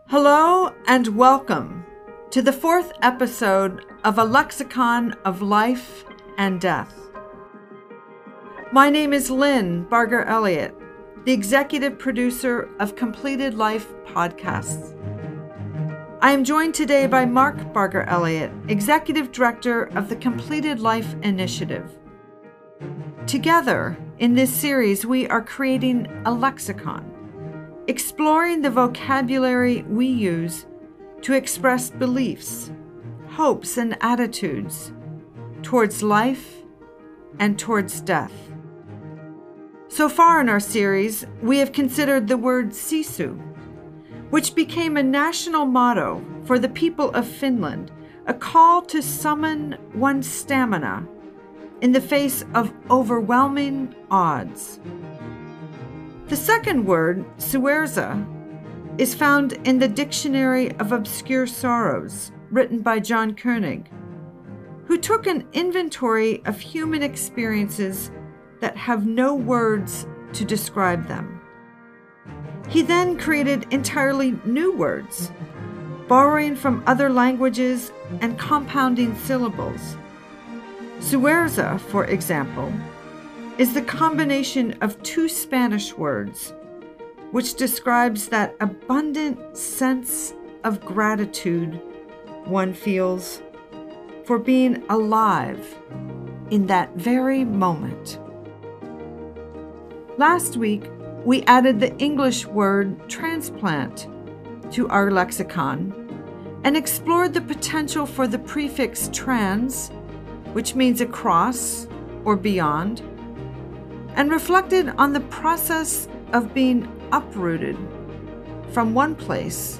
Hello and welcome to the fourth episode of a Lexicon of Life and Death. My name is Lynn, Barger Elliott, the executive producer of Completed Life podcasts. I am joined today by Mark Barger Elliott, executive director of the Completed Life Initiative. Together, in this series, we are creating a lexicon, exploring the vocabulary we use to express beliefs, hopes, and attitudes towards life and towards death. So far in our series, we have considered the word sisu, which became a national motto for the people of Finland, a call to summon one's stamina in the face of overwhelming odds. The second word, suerza, is found in the Dictionary of Obscure Sorrows, written by John Koenig, who took an inventory of human experiences that have no words to describe them. He then created entirely new words, borrowing from other languages and compounding syllables. Suerza, for example, is the combination of two Spanish words, which describes that abundant sense of gratitude one feels for being alive in that very moment. Last week, we added the English word transplant to our lexicon and explored the potential for the prefix trans, which means across or beyond, and reflected on the process of being uprooted from one place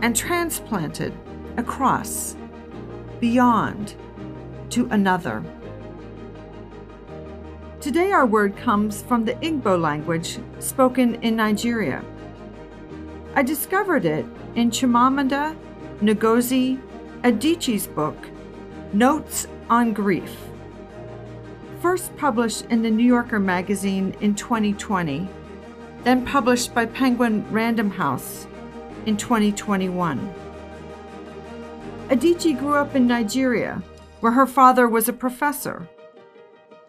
and transplanted across, beyond, to another. Today our word comes from the Igbo language spoken in Nigeria. I discovered it in Chimamanda Ngozi Adichie's book, Notes on Grief. First published in the New Yorker magazine in 2020, then published by Penguin Random House in 2021. Adichie grew up in Nigeria, where her father was a professor.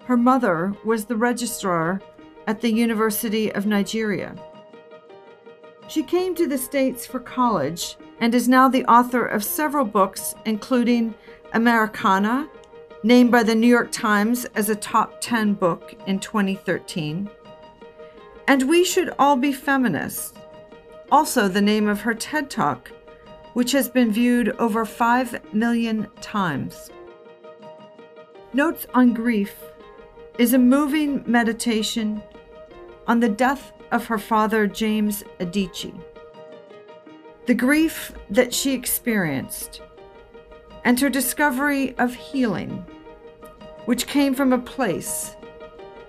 Her mother was the registrar at the University of Nigeria. She came to the States for college and is now the author of several books, including Americana, named by the New York Times as a top 10 book in 2013, and We Should All Be Feminists, also the name of her TED Talk, which has been viewed over 5 million times. Notes on Grief is a moving meditation on the death of her father, James Adichie, the grief that she experienced, and her discovery of healing, which came from a place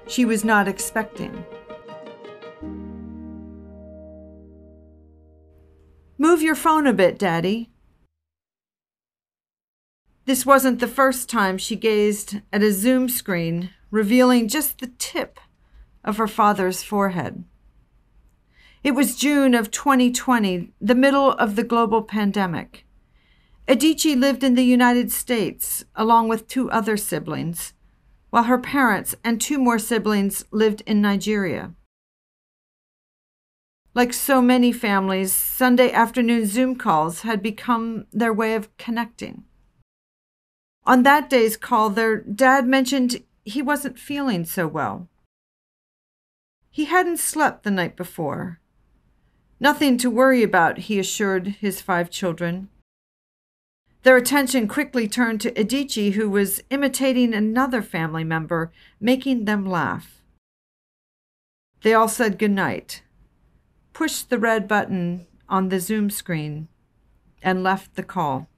she was not expecting. Move your phone a bit, Daddy. This wasn't the first time she gazed at a Zoom screen revealing just the tip of her father's forehead. It was June of 2020, the middle of the global pandemic. Adichie lived in the United States along with 2 other siblings, while her parents and 2 more siblings lived in Nigeria. Like so many families, Sunday afternoon Zoom calls had become their way of connecting. On that day's call, their dad mentioned he wasn't feeling so well. He hadn't slept the night before. Nothing to worry about, he assured his 5 children. Their attention quickly turned to Adichie, who was imitating another family member, making them laugh. They all said goodnight, pushed the red button on the Zoom screen, and left the call.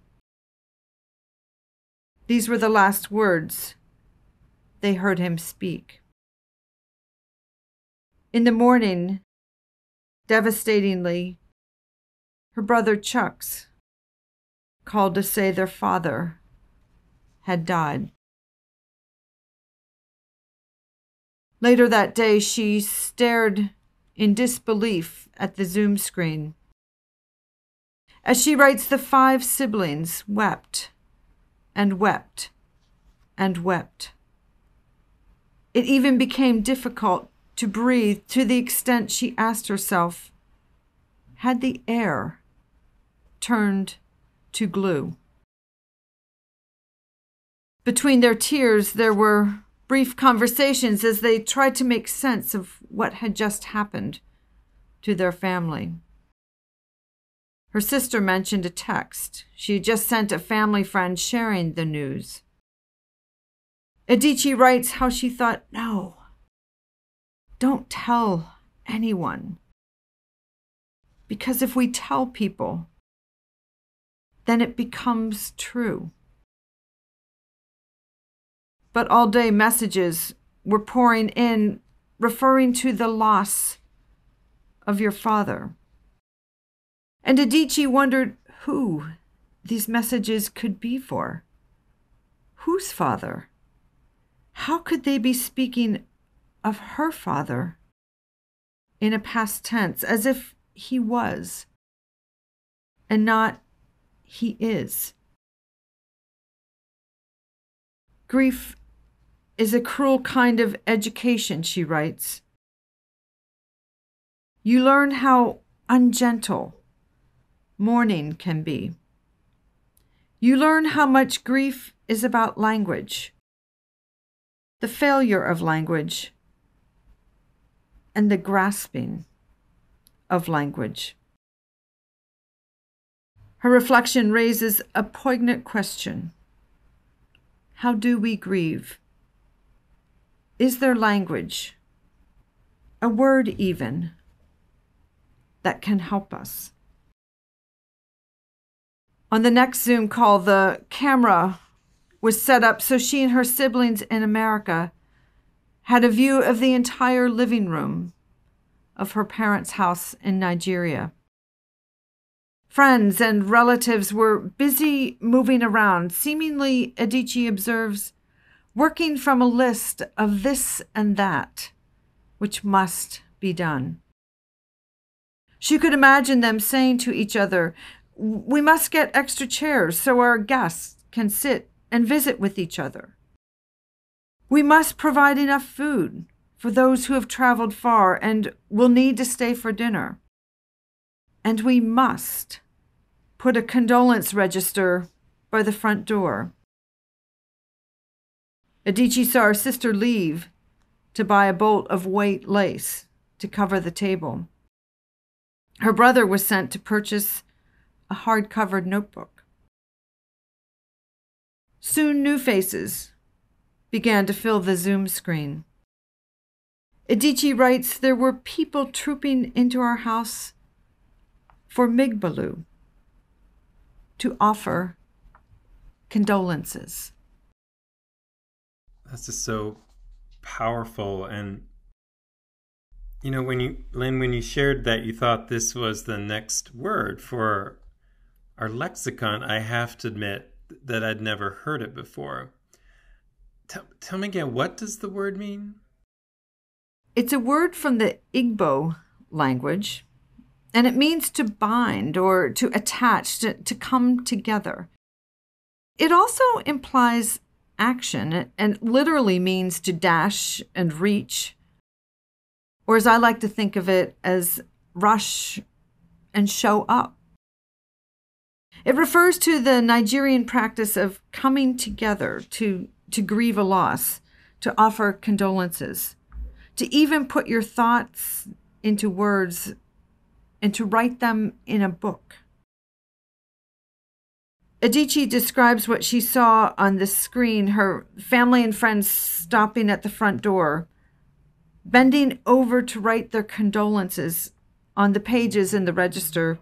These were the last words they heard him speak. In the morning, devastatingly, her brother Chucks called to say their father had died. Later that day, she stared in disbelief at the Zoom screen As she writes, the 5 siblings wept and wept and wept. It even became difficult to breathe to the extent she asked herself, had the air turned to glue? Between their tears, there were brief conversations as they tried to make sense of what had just happened to their family. Her sister mentioned a text she had just sent a family friend sharing the news. Adichie writes how she thought, no, don't tell anyone. Because if we tell people, then it becomes true. But all-day messages were pouring in, referring to the loss of your father. And Adichie wondered who these messages could be for. Whose father? How could they be speaking of her father in a past tense, as if he was, and not he is? Grief is a cruel kind of education, she writes. You learn how ungentle mourning can be. You learn how much grief is about language, the failure of language, and the grasping of language. Her reflection raises a poignant question. How do we grieve? Is there language, a word even, that can help us? On the next Zoom call, the camera was set up so she and her siblings in America had a view of the entire living room of her parents' house in Nigeria. Friends and relatives were busy moving around. Seemingly, Adichie observes, working from a list of this and that, which must be done. She could imagine them saying to each other, we must get extra chairs so our guests can sit and visit with each other. We must provide enough food for those who have traveled far and will need to stay for dinner. And we must put a condolence register by the front door. Adichie saw her sister leave to buy a bolt of white lace to cover the table. Her brother was sent to purchase a hard-covered notebook. Soon new faces began to fill the Zoom screen. Adichie writes, there were people trooping into our house for Mgbalu to offer condolences. That's just so powerful. And, you know, Lynn, when you shared that you thought this was the next word for our lexicon, I have to admit that I'd never heard it before. Tell me again, what does the word mean? It's a word from the Igbo language, and it means to bind or to attach, to come together. It also implies action and literally means to dash and reach, or as I like to think of it, as rush and show up. It refers to the Nigerian practice of coming together to grieve a loss, to offer condolences, to even put your thoughts into words and to write them in a book. Adichie describes what she saw on the screen, her family and friends stopping at the front door, bending over to write their condolences on the pages in the register,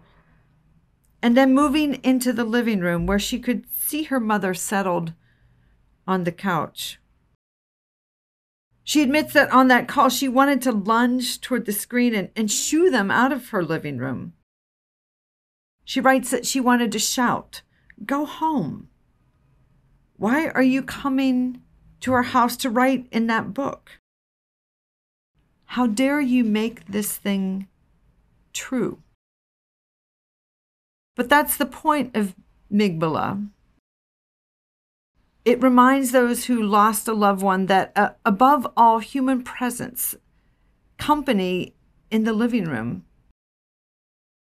and then moving into the living room where she could see her mother settled on the couch. She admits that on that call, she wanted to lunge toward the screen and shoo them out of her living room. She writes that she wanted to shout, "Go home. Why are you coming to our house to write in that book? How dare you make this thing true?" But that's the point of Mgbalu. It reminds those who lost a loved one that above all human presence, company in the living room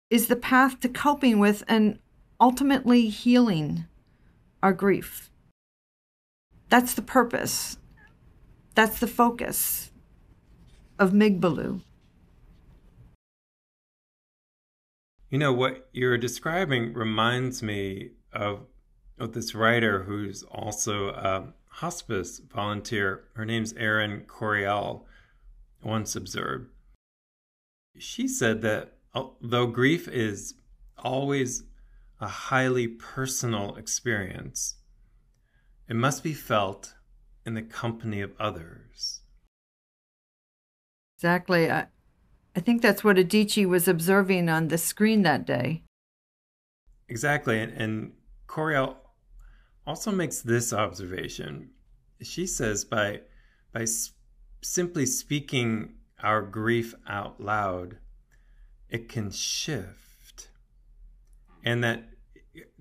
is the path to coping with and ultimately healing our grief. That's the purpose. That's the focus of Mgbalu. You know, what you're describing reminds me of this writer who's also a hospice volunteer. Her name's Erin Coriel, once observed. She said that though grief is always a highly personal experience, it must be felt in the company of others. Exactly. I think that's what Adichie was observing on the screen that day. Exactly. And Coriel also makes this observation. She says by simply speaking our grief out loud, it can shift. And that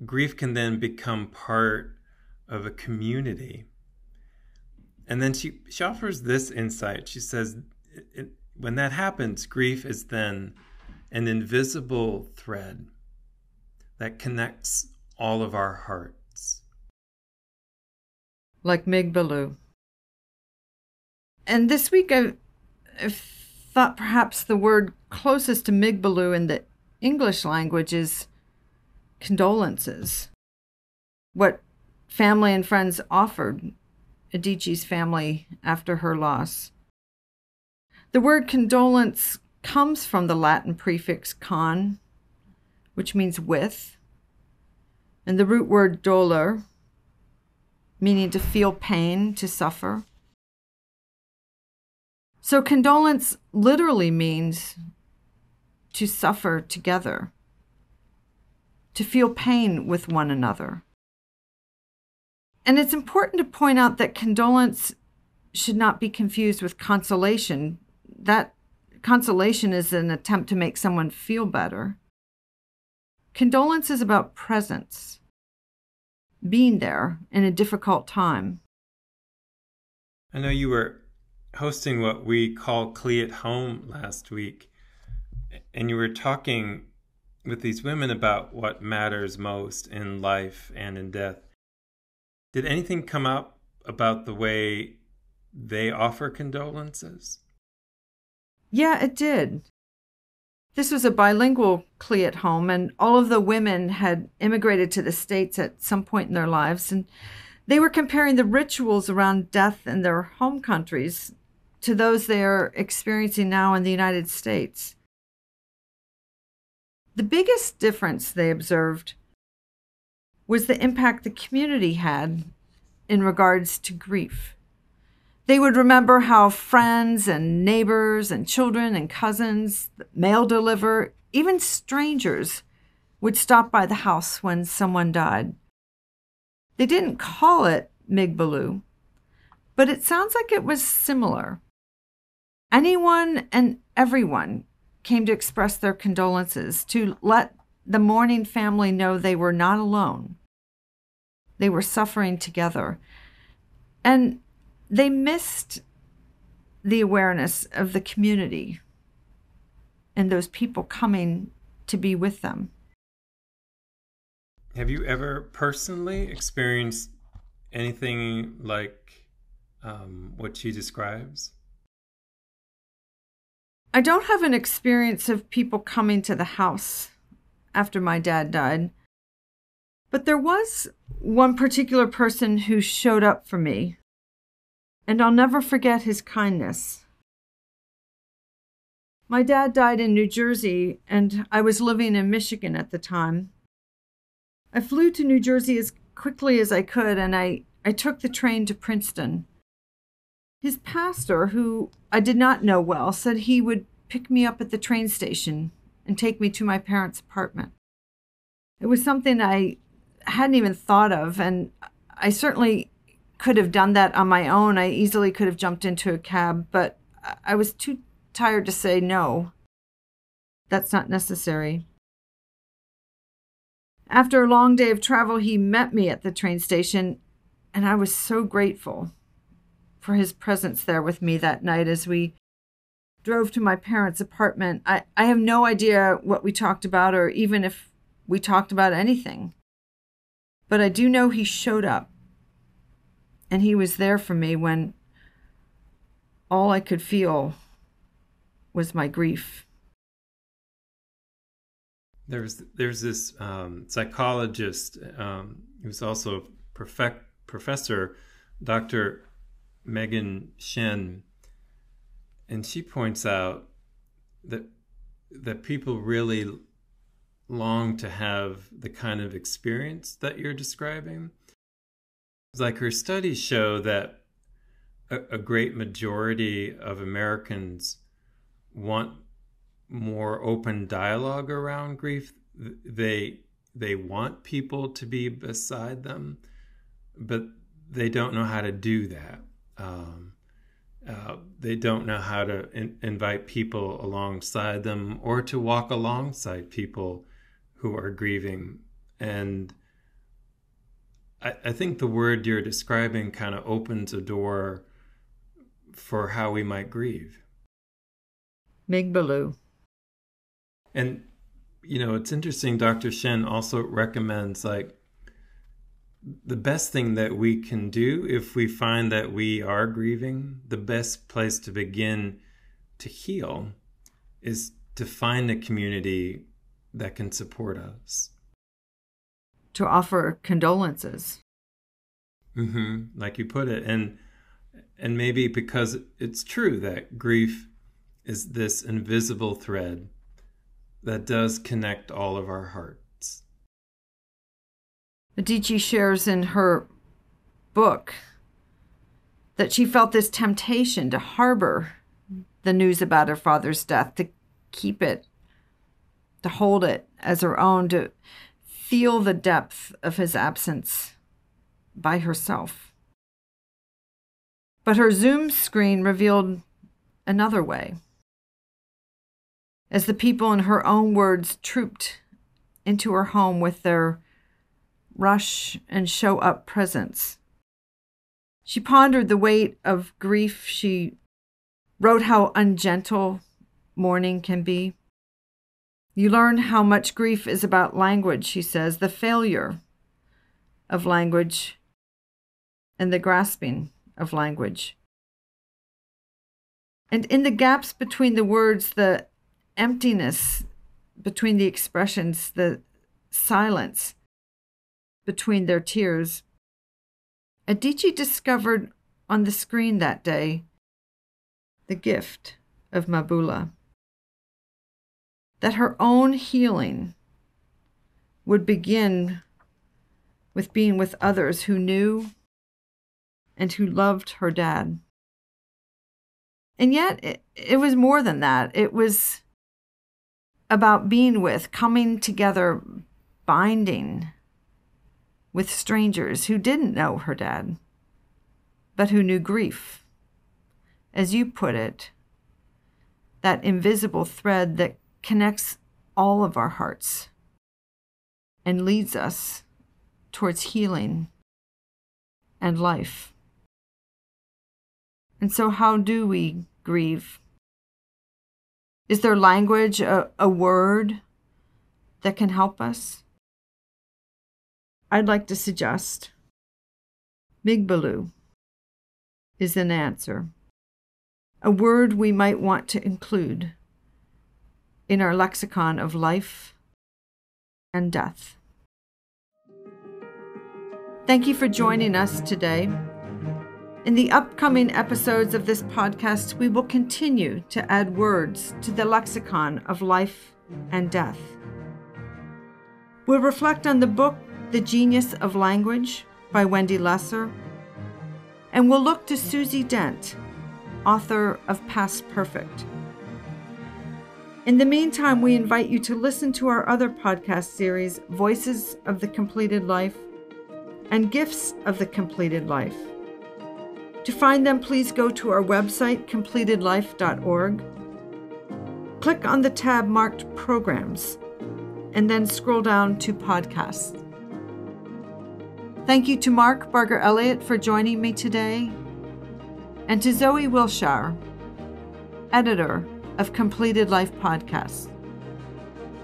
grief can then become part of a community. And then she offers this insight. She says, when that happens, grief is then an invisible thread that connects all of our hearts. Like Mgbalu. And this week I've thought perhaps the word closest to Mgbalu in the English language is condolences. What family and friends offered Adichie's family after her loss. The word condolence comes from the Latin prefix con, which means with, and the root word dolor, meaning to feel pain, to suffer. So condolence literally means to suffer together, to feel pain with one another. And it's important to point out that condolence should not be confused with consolation. That consolation is an attempt to make someone feel better. Condolence is about presence, being there in a difficult time. I know you were hosting what we call Clee at Home last week, and you were talking with these women about what matters most in life and in death. Did anything come up about the way they offer condolences? Yeah, it did. This was a bilingual Clee at Home, and all of the women had immigrated to the States at some point in their lives, and they were comparing the rituals around death in their home countries to those they are experiencing now in the United States. The biggest difference they observed was the impact the community had in regards to grief. They would remember how friends and neighbors and children and cousins, mail deliver, even strangers would stop by the house when someone died. They didn't call it Mgbalu, but it sounds like it was similar. Anyone and everyone came to express their condolences, to let the mourning family know they were not alone. They were suffering together. And they missed the awareness of the community and those people coming to be with them. Have you ever personally experienced anything like what she describes? I don't have an experience of people coming to the house after my dad died, but there was one particular person who showed up for me, and I'll never forget his kindness. My dad died in New Jersey, and I was living in Michigan at the time. I flew to New Jersey as quickly as I could, and I took the train to Princeton. His pastor, who I did not know well, said he would pick me up at the train station and take me to my parents' apartment. It was something I hadn't even thought of, and I certainly could have done that on my own. I easily could have jumped into a cab, but I was too tired to say no. That's not necessary. After a long day of travel, he met me at the train station, and I was so grateful for his presence there with me that night as we drove to my parents' apartment. I have no idea what we talked about or even if we talked about anything. But I do know he showed up, and he was there for me when all I could feel was my grief. There's this psychologist who's also a professor, Dr. Megan Shen, and she points out that people really long to have the kind of experience that you're describing. It's like her studies show that a great majority of Americans want more open dialogue around grief. They want people to be beside them, but they don't know how to do that. They don't know how to invite people alongside them or to walk alongside people who are grieving. And I think the word you're describing kind of opens a door for how we might grieve. Mgbalu. And, it's interesting, Dr. Shen also recommends, the best thing that we can do if we find that we are grieving, the best place to begin to heal is to find a community that can support us. To offer condolences. Like you put it. And maybe because it's true that grief is this invisible thread that does connect all of our hearts. Adichie shares in her book that she felt this temptation to harbor the news about her father's death, to keep it, to hold it as her own, to feel the depth of his absence by herself. But her Zoom screen revealed another way. As the people, in her own words, trooped into her home with their rush and show up presence, she pondered the weight of grief. She wrote how ungentle mourning can be. You learn how much grief is about language, she says, the failure of language and the grasping of language. And in the gaps between the words, the emptiness between the expressions, the silence between their tears, Adichie discovered on the screen that day the gift of Mgbalu, that her own healing would begin with being with others who knew and who loved her dad. And yet it was more than that. It was about being with, coming together, binding with strangers who didn't know her dad, but who knew grief. As you put it, that invisible thread that connects all of our hearts and leads us towards healing and life. And so how do we grieve? Is there language, a word that can help us? I'd like to suggest Mgbalu is an answer, a word we might want to include in our lexicon of life and death. Thank you for joining us today. In the upcoming episodes of this podcast, we will continue to add words to the lexicon of life and death. We'll reflect on the book, The Genius of Language by Wendy Lesser, and we'll look to Susie Dent, author of Past Perfect. In the meantime, we invite you to listen to our other podcast series, Voices of the Completed Life and Gifts of the Completed Life. To find them, please go to our website, completedlife.org. Click on the tab marked Programs and then scroll down to podcasts. Thank you to Mark Barger Elliott for joining me today, and to Zoe Wilshire, editor of Completed Life Podcast.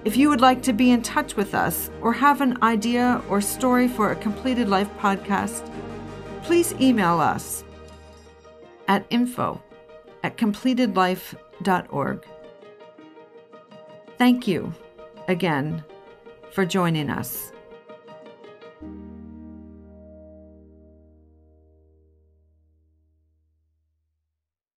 If you would like to be in touch with us or have an idea or story for a Completed Life podcast, please email us at info@completedlife.org. Thank you again for joining us.